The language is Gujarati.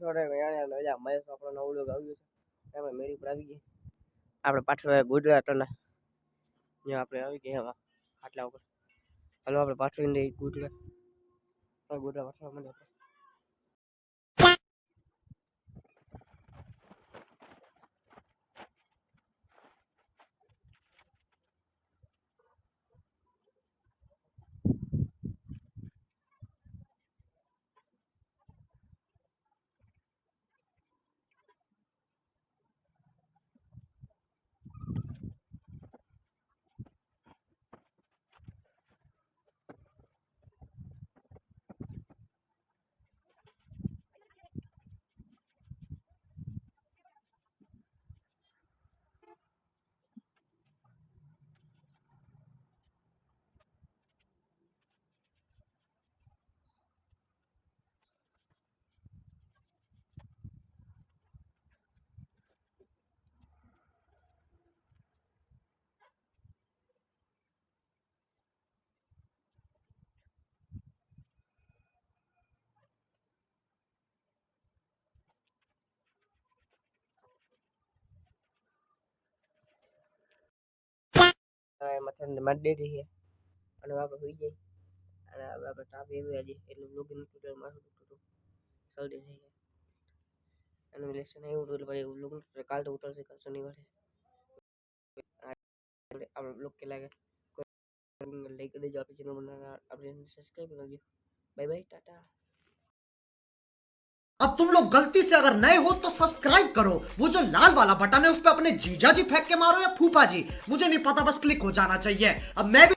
છો રે મજા મહેશ આપણો નવો લોગ આવ્યો છે આપણે મેરી પર આવી ગઈ આપણે પાછળ ગુજરાતના જે આપણે આવી ગયા એવા આટલા ઉપર હાલો આપણે પાછળ દે ગુજરાત ગુજરાત પાછળ મને મથન મત દે રહી છે અને આપણે હોઈ જાય અને હવે આપણે તાપ એવી આજે એટલે લોગિન ટ્યુટર મારું હતું જલ્દી થઈ જાય અને ઇલેક્શન એવું હતું એટલે ભાઈ એવું લોગિન કાલ તો ઉતરશે કાલ શનિવારે આપણે બ્લોક કે લાગે લાઈક દેજો આપણી ચેનલ બનાવવા આપણે સબસ્ક્રાઇબ કરજો બાય બાય ટાટા अब तुम लोग गलती से अगर नए हो तो सब्सक्राइब करो वो जो लाल वाला बटन है उस पर अपने जीजा जी फेंक के मारो या फूफा जी मुझे नहीं पता बस क्लिक हो जाना चाहिए अब मैं भी